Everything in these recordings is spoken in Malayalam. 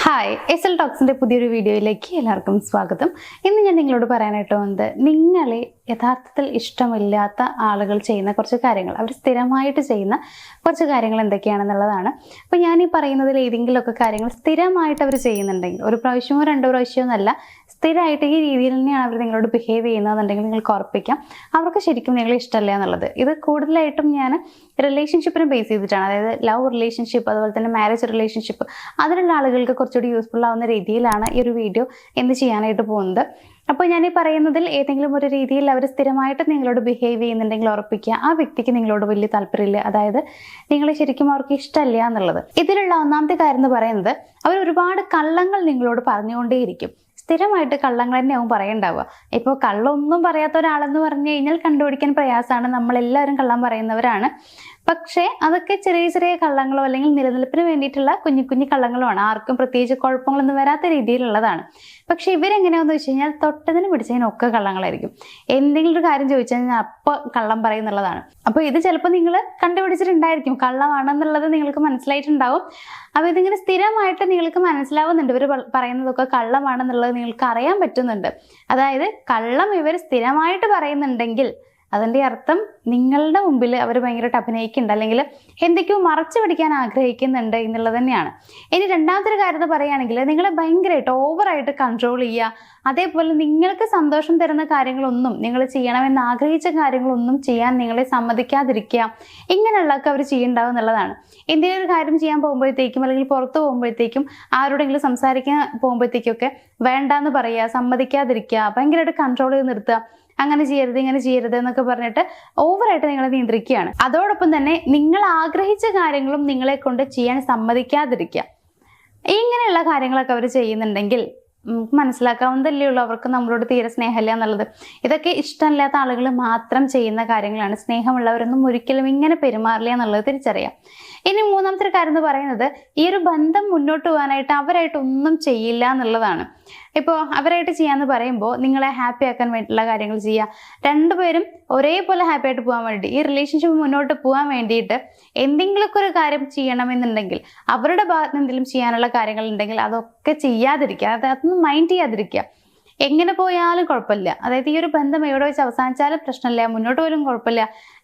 ഹായ്, എസ് എൽ ടോക്സിൻ്റെ പുതിയൊരു വീഡിയോയിലേക്ക് എല്ലാവർക്കും സ്വാഗതം. ഇന്ന് ഞാൻ നിങ്ങളോട് പറയാനായിട്ട് വന്നത് നിങ്ങളെ യഥാർത്ഥത്തിൽ ഇഷ്ടമില്ലാത്ത ആളുകൾ ചെയ്യുന്ന കുറച്ച് കാര്യങ്ങൾ, അവർ സ്ഥിരമായിട്ട് ചെയ്യുന്ന കുറച്ച് കാര്യങ്ങൾ എന്തൊക്കെയാണെന്നുള്ളതാണ്. അപ്പോൾ ഞാൻ ഈ പറയുന്നതിൽ ഏതെങ്കിലുമൊക്കെ കാര്യങ്ങൾ സ്ഥിരമായിട്ട് അവർ ചെയ്യുന്നുണ്ടെങ്കിൽ, ഒരു പ്രാവശ്യമോ രണ്ടോ പ്രാവശ്യമോ എന്നല്ല, സ്ഥിരമായിട്ട് ഈ രീതിയിൽ തന്നെയാണ് അവർ നിങ്ങളോട് ബിഹേവ് ചെയ്യുന്നതെന്നുണ്ടെങ്കിൽ നിങ്ങൾക്ക് ഉറപ്പിക്കാം അവർക്ക് ശരിക്കും നിങ്ങളെ ഇഷ്ടമല്ല എന്നുള്ളത്. ഇത് കൂടുതലായിട്ടും ഞാൻ റിലേഷൻഷിപ്പിനെ ബേസ് ചെയ്തിട്ടാണ്, അതായത് ലവ് റിലേഷൻഷിപ്പ് അതുപോലെ തന്നെ മാരേജ് റിലേഷൻഷിപ്പ്, അതിലുള്ള ആളുകൾക്ക് കുറച്ചുകൂടി യൂസ്ഫുൾ ആവുന്ന രീതിയിലാണ് ഈ ഒരു വീഡിയോ എന്ത് ചെയ്യാനായിട്ട് പോകുന്നത്. അപ്പോൾ ഞാൻ ഈ പറയുന്നതിൽ ഏതെങ്കിലും ഒരു രീതിയിൽ അവർ സ്ഥിരമായിട്ട് നിങ്ങളോട് ബിഹേവ് ചെയ്യുന്നുണ്ടെങ്കിൽ ഉറപ്പിക്കുക ആ വ്യക്തിക്ക് നിങ്ങളോട് വലിയ താല്പര്യമില്ല, അതായത് നിങ്ങളെ ശരിക്കും അവർക്ക് ഇഷ്ടമല്ല എന്നുള്ളത്. ഇതിലുള്ള ഒന്നാമത്തെ കാര്യം എന്ന് പറയുന്നത്, അവർ ഒരുപാട് കള്ളങ്ങൾ നിങ്ങളോട് പറഞ്ഞുകൊണ്ടേയിരിക്കും. സ്ഥിരമായിട്ട് കള്ളങ്ങൾ തന്നെ ആവും പറയണ്ടാവുക. ഇപ്പോൾ കള്ളൊന്നും പറയാത്ത ഒരാളെന്ന് പറഞ്ഞു കഴിഞ്ഞാൽ കണ്ടുപിടിക്കാൻ പ്രയാസമാണ്, നമ്മളെല്ലാവരും കള്ളം പറയുന്നവരാണ്. പക്ഷേ അതൊക്കെ ചെറിയ ചെറിയ കള്ളങ്ങളോ അല്ലെങ്കിൽ നിലനിൽപ്പിന് വേണ്ടിയിട്ടുള്ള കുഞ്ഞു കുഞ്ഞു കള്ളങ്ങളുമാണ്, ആർക്കും പ്രത്യേകിച്ച് കുഴപ്പങ്ങളൊന്നും വരാത്ത രീതിയിലുള്ളതാണ്. പക്ഷെ ഇവരെങ്ങനെയാണെന്ന് വെച്ച് കഴിഞ്ഞാൽ തൊട്ടതിന് പിടിച്ചതിനൊക്കെ കള്ളങ്ങളായിരിക്കും. എന്തെങ്കിലും ഒരു കാര്യം ചോദിച്ചു കഴിഞ്ഞാൽ അപ്പോൾ കള്ളം പറയുന്നുള്ളതാണ്. അപ്പോൾ ഇത് ചിലപ്പോൾ നിങ്ങൾ കണ്ടുപിടിച്ചിട്ടുണ്ടായിരിക്കും, കള്ളമാണെന്നുള്ളത് നിങ്ങൾക്ക് മനസ്സിലായിട്ടുണ്ടാവും. അപ്പോൾ ഇതിങ്ങനെ സ്ഥിരമായിട്ട് നിങ്ങൾക്ക് മനസ്സിലാവുന്നുണ്ട്, ഇവർ പറയുന്നതൊക്കെ കള്ളമാണെന്നുള്ളത് നിങ്ങൾക്ക് അറിയാൻ പറ്റുന്നുണ്ട്. അതായത് കള്ളം ഇവർ സ്ഥിരമായിട്ട് പറയുന്നുണ്ടെങ്കിൽ അതിൻ്റെ അർത്ഥം നിങ്ങളുടെ മുമ്പിൽ അവർ ഭയങ്കരമായിട്ട് അഭിനയിക്കുന്നുണ്ട്, അല്ലെങ്കിൽ എന്തൊക്കെയോ മറച്ചു പിടിക്കാൻ ആഗ്രഹിക്കുന്നുണ്ട് എന്നുള്ളത് തന്നെയാണ്. ഇനി രണ്ടാമത്തെ കാര്യം എന്ന് പറയുകയാണെങ്കിൽ, നിങ്ങളെ ഭയങ്കരമായിട്ട് ഓവറായിട്ട് കൺട്രോൾ ചെയ്യുക, അതേപോലെ നിങ്ങൾക്ക് സന്തോഷം തരുന്ന കാര്യങ്ങളൊന്നും, നിങ്ങൾ ചെയ്യണമെന്ന് ആഗ്രഹിച്ച കാര്യങ്ങളൊന്നും ചെയ്യാൻ നിങ്ങളെ സമ്മതിക്കാതിരിക്കുക, ഇങ്ങനെയുള്ളതൊക്കെ അവർ ചെയ്യുന്നുണ്ടാവും എന്നുള്ളതാണ്. എന്തെങ്കിലും ഒരു കാര്യം ചെയ്യാൻ പോകുമ്പോഴത്തേക്കും അല്ലെങ്കിൽ പുറത്ത് പോകുമ്പോഴത്തേക്കും ആരോടെങ്കിലും സംസാരിക്കാൻ പോകുമ്പോഴത്തേക്കൊക്കെ വേണ്ടാന്ന് പറയുക, സമ്മതിക്കാതിരിക്കുക, ഭയങ്കരമായിട്ട് കൺട്രോൾ ചെയ്ത് നിർത്തുക, അങ്ങനെ ചെയ്യരുത് ഇങ്ങനെ ചെയ്യരുത് എന്നൊക്കെ പറഞ്ഞിട്ട് ഓവറായിട്ട് നിങ്ങളെ നിയന്ത്രിക്കുകയാണ്. അതോടൊപ്പം തന്നെ നിങ്ങൾ ആഗ്രഹിച്ച കാര്യങ്ങളും നിങ്ങളെ കൊണ്ട് ചെയ്യാൻ സമ്മതിക്കാതിരിക്കുക, ഇങ്ങനെയുള്ള കാര്യങ്ങളൊക്കെ അവർ ചെയ്യുന്നുണ്ടെങ്കിൽ മനസ്സിലാക്കാവുന്നതല്ലേ ഉള്ളൂ അവർക്ക് നമ്മളോട് തീരെ സ്നേഹമില്ല എന്നുള്ളത്. ഇതൊക്കെ ഇഷ്ടമില്ലാത്ത ആളുകൾ മാത്രം ചെയ്യുന്ന കാര്യങ്ങളാണ്. സ്നേഹമുള്ളവരൊന്നും ഒരിക്കലും ഇങ്ങനെ പെരുമാറില്ല എന്നുള്ളത് തിരിച്ചറിയാം. ഇനി മൂന്നാമത്തെ കാര്യം എന്ന് പറയുന്നത്, ഈ ഒരു ബന്ധം മുന്നോട്ട് പോകാനായിട്ട് അവരായിട്ട് ഒന്നും ചെയ്യില്ല എന്നുള്ളതാണ്. ഇപ്പോൾ അവരായിട്ട് ചെയ്യാന്ന് പറയുമ്പോൾ നിങ്ങളെ ഹാപ്പി ആക്കാൻ വേണ്ടിയിട്ടുള്ള കാര്യങ്ങൾ ചെയ്യുക, രണ്ടുപേരും ഒരേപോലെ ഹാപ്പി ആയിട്ട് പോകാൻ വേണ്ടി, ഈ റിലേഷൻഷിപ്പ് മുന്നോട്ട് പോകാൻ വേണ്ടിയിട്ട് എന്തെങ്കിലുമൊക്കെ ഒരു കാര്യം ചെയ്യണമെന്നുണ്ടെങ്കിൽ, അവരുടെ ഭാഗത്ത് എന്തെങ്കിലും ചെയ്യാനുള്ള കാര്യങ്ങൾ ഉണ്ടെങ്കിൽ അതൊക്കെ ചെയ്യാതിരിക്കുക, അതൊന്നും മൈൻഡ് ചെയ്യാതിരിക്കുക. എങ്ങനെ പോയാലും കുഴപ്പമില്ല, അതായത് ഈ ഒരു ബന്ധം എവിടെ വെച്ച് അവസാനിച്ചാലും പ്രശ്നമില്ല, മുന്നോട്ട് പോലും കുഴപ്പമില്ല,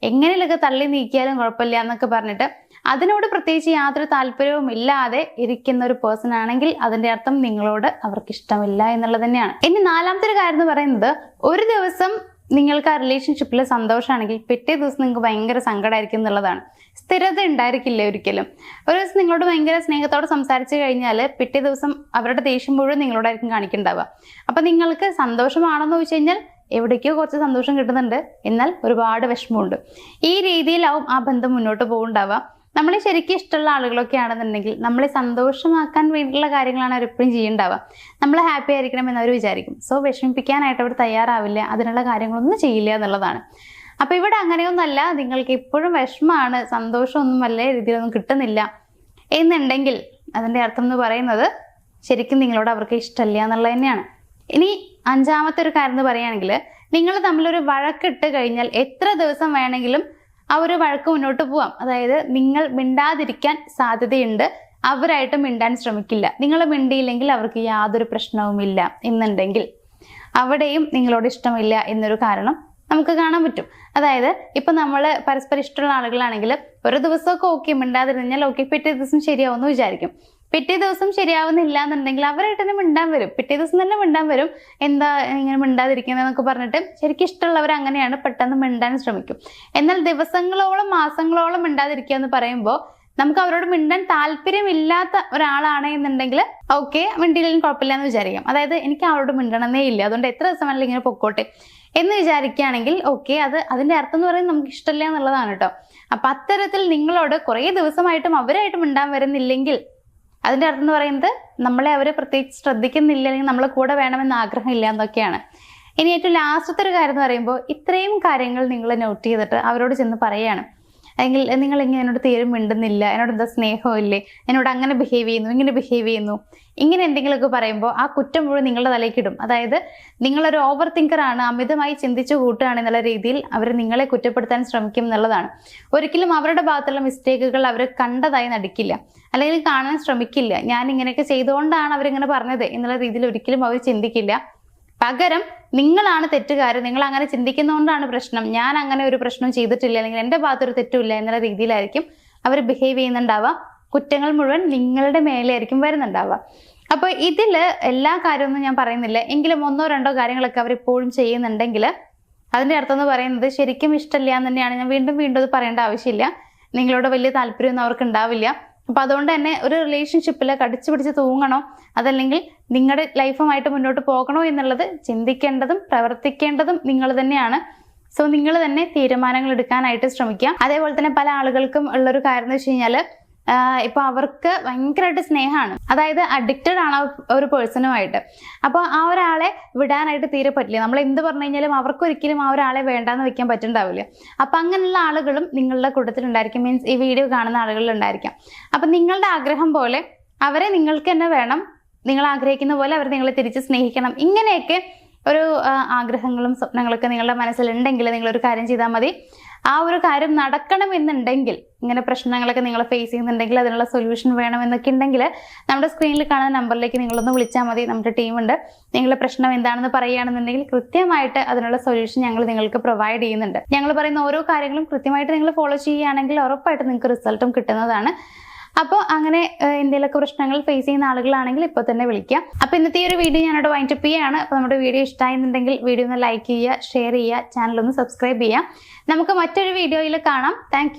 എങ്ങനെയൊക്കെ തള്ളി നീക്കിയാലും കുഴപ്പമില്ല എന്നൊക്കെ പറഞ്ഞിട്ട് അതിനോട് പ്രത്യേകിച്ച് യാതൊരു താല്പര്യവും ഇല്ലാതെ ഇരിക്കുന്ന ഒരു പേഴ്സൺ ആണെങ്കിൽ അതിന്റെ അർത്ഥം നിങ്ങളോട് അവർക്ക് ഇഷ്ടമില്ല എന്നുള്ളത് തന്നെയാണ്. ഇനി നാലാമത്തെ ഒരു കാര്യം എന്ന് പറയുന്നത്, ഒരു ദിവസം നിങ്ങൾക്ക് ആ റിലേഷൻഷിപ്പിൽ സന്തോഷമാണെങ്കിൽ പിറ്റേ ദിവസം നിങ്ങൾക്ക് ഭയങ്കര സങ്കടമായിരിക്കും എന്നുള്ളതാണ്. സ്ഥിരത ഉണ്ടായിരിക്കില്ല ഒരിക്കലും. ഒരു ദിവസം നിങ്ങളോട് ഭയങ്കര സ്നേഹത്തോടെ സംസാരിച്ചു കഴിഞ്ഞാൽ പിറ്റേ ദിവസം അവരുടെ ദേഷ്യം മുഴുവൻ നിങ്ങളോടായിരിക്കും കാണിക്കുന്നുണ്ടാവുക. അപ്പം നിങ്ങൾക്ക് സന്തോഷമാണെന്ന് ചോദിച്ചു കഴിഞ്ഞാൽ എവിടേക്കോ കുറച്ച് സന്തോഷം കിട്ടുന്നുണ്ട്, എന്നാൽ ഒരുപാട് വിഷമമുണ്ട്. ഈ രീതിയിലാവും ആ ബന്ധം മുന്നോട്ട് പോകുന്നുണ്ടാവുക. നമ്മളെ ശരിക്കും ഇഷ്ടമുള്ള ആളുകളൊക്കെ ആണെന്നുണ്ടെങ്കിൽ നമ്മളെ സന്തോഷമാക്കാൻ വേണ്ടിയിട്ടുള്ള കാര്യങ്ങളാണ് അവർ എപ്പോഴും ചെയ്യുന്നുണ്ടാവുക. നമ്മൾ ഹാപ്പി ആയിരിക്കണം എന്നവർ വിചാരിക്കും. സോ വിഷമിപ്പിക്കാനായിട്ട് അവർ തയ്യാറാവില്ല, അതിനുള്ള കാര്യങ്ങളൊന്നും ചെയ്യില്ല എന്നുള്ളതാണ്. അപ്പോൾ ഇവിടെ അങ്ങനെയൊന്നല്ല, നിങ്ങൾക്ക് എപ്പോഴും വിഷമമാണ്, സന്തോഷമൊന്നും വല്ല രീതിയിലൊന്നും കിട്ടുന്നില്ല എന്നുണ്ടെങ്കിൽ അതിൻ്റെ അർത്ഥം എന്ന് പറയുന്നത് ശരിക്കും നിങ്ങളോട് അവർക്ക് ഇഷ്ടമില്ല എന്നുള്ളത് തന്നെയാണ്. ഇനി അഞ്ചാമത്തെ ഒരു കാര്യം എന്ന് പറയുകയാണെങ്കിൽ, നിങ്ങൾ തമ്മിലൊരു വഴക്കിട്ട് കഴിഞ്ഞാൽ എത്ര ദിവസം വേണമെങ്കിലും ആ ഒരു വഴക്ക് മുന്നോട്ട് പോവാം. അതായത് നിങ്ങൾ മിണ്ടാതിരിക്കാൻ സാധ്യതയുണ്ട്, അവരായിട്ട് മിണ്ടാൻ ശ്രമിക്കില്ല. നിങ്ങൾ മിണ്ടിയില്ലെങ്കിൽ അവർക്ക് യാതൊരു പ്രശ്നവുമില്ല എന്നുണ്ടെങ്കിൽ അവിടെയും നിങ്ങളോട് ഇഷ്ടമില്ല എന്നൊരു കാരണം നമുക്ക് കാണാൻ പറ്റും. അതായത് ഇപ്പൊ നമ്മൾ പരസ്പരം ഇഷ്ടമുള്ള ആളുകളാണെങ്കിൽ ഒരു ദിവസമൊക്കെ ഓക്കെ മിണ്ടാതിരുന്നാൽ ഓക്കെ, പിറ്റേ ദിവസം ശരിയാവുമെന്ന് വിചാരിക്കും. പിറ്റേ ദിവസം ശരിയാവുന്നില്ല എന്നുണ്ടെങ്കിൽ അവരായിട്ട് തന്നെ മിണ്ടാൻ വരും, പിറ്റേ ദിവസം തന്നെ മിണ്ടാൻ വരും. എന്താ ഇങ്ങനെ മിണ്ടാതിരിക്കുന്നതെന്നൊക്കെ പറഞ്ഞിട്ട് ശരിക്കും ഇഷ്ടമുള്ളവർ അങ്ങനെയാണ്, പെട്ടെന്ന് മിണ്ടാൻ ശ്രമിക്കും. എന്നാൽ ദിവസങ്ങളോളം മാസങ്ങളോളം മിണ്ടാതിരിക്കുക എന്ന് പറയുമ്പോൾ നമുക്ക് അവരോട് മിണ്ടാൻ താല്പര്യമില്ലാത്ത ഒരാളാണ് എന്നുണ്ടെങ്കിൽ ഓക്കെ, മിണ്ടിയില്ലെങ്കിൽ കുഴപ്പമില്ല എന്ന് വിചാരിക്കാം. അതായത് എനിക്ക് അവരോട് മിണ്ടണമെന്നേ ഇല്ല, അതുകൊണ്ട് എത്ര ദിവസം വേണമെങ്കിലും ഇങ്ങനെ പൊക്കോട്ടെ എന്ന് വിചാരിക്കുകയാണെങ്കിൽ ഓക്കെ, അതിന്റെ അർത്ഥം എന്ന് പറയുന്നത് നമുക്ക് ഇഷ്ടമില്ല എന്നുള്ളതാണ് കേട്ടോ. അപ്പൊ അത്തരത്തിൽ നിങ്ങളോട് കുറേ ദിവസമായിട്ടും അവരായിട്ട് മിണ്ടാൻ വരുന്നില്ലെങ്കിൽ അതിന്റെ അർത്ഥം എന്ന് പറയുന്നത് നമ്മളെ അവരെ പ്രത്യേകിച്ച് ശ്രദ്ധിക്കുന്നില്ല, അല്ലെങ്കിൽ നമ്മളെ കൂടെ വേണമെന്ന് ആഗ്രഹമില്ല എന്നൊക്കെയാണ്. ഇനി ഏറ്റവും ലാസ്റ്റത്തെ ഒരു കാര്യം എന്ന് പറയുമ്പോൾ, ഇത്രയും കാര്യങ്ങൾ നിങ്ങൾ നോട്ട് ചെയ്തിട്ട് അവരോട് ചെന്ന് പറയാണ്, അല്ലെങ്കിൽ നിങ്ങൾ ഇങ്ങനെ എന്നോട് തീരെ മിണ്ടുന്നില്ല, എന്നോട് എന്താ സ്നേഹമില്ലേ, എന്നോട് അങ്ങനെ ബിഹേവ് ചെയ്യുന്നു, ഇങ്ങനെ ബിഹേവ് ചെയ്യുന്നു, ഇങ്ങനെ എന്തെങ്കിലുമൊക്കെ പറയുമ്പോൾ ആ കുറ്റം മുഴുവൻ നിങ്ങളുടെ തലയ്ക്ക് ഇടും. അതായത് നിങ്ങളൊരു ഓവർ തിങ്കർ ആണ്, അമിതമായി ചിന്തിച്ചു കൂട്ടുകയാണ് എന്നുള്ള രീതിയിൽ അവർ നിങ്ങളെ കുറ്റപ്പെടുത്താൻ ശ്രമിക്കും എന്നുള്ളതാണ്. ഒരിക്കലും അവരുടെ ഭാഗത്തുള്ള മിസ്റ്റേക്കുകൾ അവർ കണ്ടതായി നടിക്കില്ല, അല്ലെങ്കിൽ കാണാൻ ശ്രമിക്കില്ല. ഞാൻ ഇങ്ങനെയൊക്കെ ചെയ്തുകൊണ്ടാണ് അവരിങ്ങനെ പറഞ്ഞത് എന്നുള്ള രീതിയിൽ ഒരിക്കലും അവർ ചിന്തിക്കില്ല. പകരം നിങ്ങളാണ് തെറ്റുകാരൻ, നിങ്ങൾ അങ്ങനെ ചിന്തിക്കുന്നതുകൊണ്ടാണ് പ്രശ്നം, ഞാൻ അങ്ങനെ ഒരു പ്രശ്നം ചെയ്തിട്ടില്ല, അല്ലെങ്കിൽ എൻ്റെ ഭാഗത്തൊരു തെറ്റുമില്ല എന്നുള്ള രീതിയിലായിരിക്കും അവർ ബിഹേവ് ചെയ്യുന്നുണ്ടാവുക. കുറ്റങ്ങൾ മുഴുവൻ നിങ്ങളുടെ മേലെയായിരിക്കും വരുന്നുണ്ടാവുക. അപ്പൊ ഇതില് എല്ലാ കാര്യമൊന്നും ഞാൻ പറയുന്നില്ല, എങ്കിലും 1 or 2 കാര്യങ്ങളൊക്കെ അവർ ഇപ്പോഴും ചെയ്യുന്നുണ്ടെങ്കിൽ അതിന്റെ അർത്ഥം എന്ന് പറയുന്നത് ശരിക്കും ഇഷ്ടമില്ല എന്ന് തന്നെയാണ്. ഞാൻ വീണ്ടും വീണ്ടും അത് പറയേണ്ട ആവശ്യമില്ല. നിങ്ങളോട് വലിയ താല്പര്യമൊന്നും അവർക്ക് ഉണ്ടാവില്ല. അപ്പൊ അതുകൊണ്ട് തന്നെ ഒരു റിലേഷൻഷിപ്പിൽ കടിച്ചു പിടിച്ച് തൂങ്ങണോ, അതല്ലെങ്കിൽ നിങ്ങളുടെ ലൈഫുമായിട്ട് മുന്നോട്ട് പോകണോ എന്നുള്ളത് ചിന്തിക്കേണ്ടതും പ്രവർത്തിക്കേണ്ടതും നിങ്ങൾ തന്നെയാണ്. സോ നിങ്ങൾ തന്നെ തീരുമാനങ്ങൾ എടുക്കാനായിട്ട് ശ്രമിക്കുക. അതേപോലെ തന്നെ പല ആളുകൾക്കും ഉള്ളൊരു കാര്യം എന്ന് വെച്ച് കഴിഞ്ഞാൽ, ഇപ്പൊ അവർക്ക് ഭയങ്കരമായിട്ട് സ്നേഹമാണ്, അതായത് അഡിക്റ്റഡ് ആണ് ഒരു പേഴ്സണുമായിട്ട്. അപ്പോൾ ആ ഒരാളെ വിടാനായിട്ട് തീരെ പറ്റില്ല. നമ്മൾ എന്ത് പറഞ്ഞു കഴിഞ്ഞാലും അവർക്കൊരിക്കലും ആ ഒരാളെ വേണ്ടാന്ന് വെക്കാൻ പറ്റുന്നുണ്ടാവില്ല. അപ്പൊ അങ്ങനെയുള്ള ആളുകളും നിങ്ങളുടെ കൂട്ടത്തിലുണ്ടായിരിക്കും, മീൻസ് ഈ വീഡിയോ കാണുന്ന ആളുകളിലുണ്ടായിരിക്കാം. അപ്പൊ നിങ്ങളുടെ ആഗ്രഹം പോലെ അവരെ നിങ്ങൾക്ക് തന്നെ വേണം, നിങ്ങൾ ആഗ്രഹിക്കുന്ന പോലെ അവർ നിങ്ങളെ തിരിച്ച് സ്നേഹിക്കണം. ഇങ്ങനെയൊക്കെ ഒരു ആഗ്രഹങ്ങളും സ്വപ്നങ്ങളൊക്കെ നിങ്ങളുടെ മനസ്സിലുണ്ടെങ്കിൽ നിങ്ങളൊരു കാര്യം ചെയ്താൽ മതി. ആ ഒരു കാര്യം നടക്കണമെന്നുണ്ടെങ്കിൽ, ഇങ്ങനെ പ്രശ്നങ്ങളൊക്കെ നിങ്ങൾ ഫേസ് ചെയ്യുന്നുണ്ടെങ്കിൽ അതിനുള്ള സൊല്യൂഷൻ വേണമെന്നൊക്കെ ഉണ്ടെങ്കിൽ നമ്മുടെ സ്ക്രീനിൽ കാണുന്ന നമ്പറിലേക്ക് നിങ്ങളൊന്ന് വിളിച്ചാൽ മതി. നമ്മുടെ ടീമുണ്ട്. നിങ്ങളുടെ പ്രശ്നം എന്താണെന്ന് പറയുകയാണെന്നുണ്ടെങ്കിൽ കൃത്യമായിട്ട് അതിനുള്ള സൊല്യൂഷൻ ഞങ്ങൾ നിങ്ങൾക്ക് പ്രൊവൈഡ് ചെയ്യുന്നുണ്ട്. ഞങ്ങൾ പറയുന്ന ഓരോ കാര്യങ്ങളും കൃത്യമായിട്ട് നിങ്ങൾ ഫോളോ ചെയ്യുകയാണെങ്കിൽ ഉറപ്പായിട്ട് നിങ്ങൾക്ക് റിസൾട്ടും കിട്ടുന്നതാണ്. അപ്പോൾ അങ്ങനെ എന്തെങ്കിലുമൊക്കെ പ്രശ്നങ്ങൾ ഫേസ് ചെയ്യുന്ന ആളുകളാണെങ്കിൽ ഇപ്പോൾ തന്നെ വിളിക്കാം. അപ്പോൾ ഇന്നത്തെ ഈ ഒരു വീഡിയോ ഞാനവിടെ വൈൻഡപ്പ് ചെയ്യുകയാണ്. അപ്പോൾ നമ്മുടെ വീഡിയോ ഇഷ്ടമായിരുന്നുണ്ടെങ്കിൽ വീഡിയോ ഒന്ന് ലൈക്ക് ചെയ്യുക, ഷെയർ ചെയ്യുക, ചാനൽ ഒന്ന് സബ്സ്ക്രൈബ് ചെയ്യുക. നമുക്ക് മറ്റൊരു വീഡിയോയിൽ കാണാം. താങ്ക്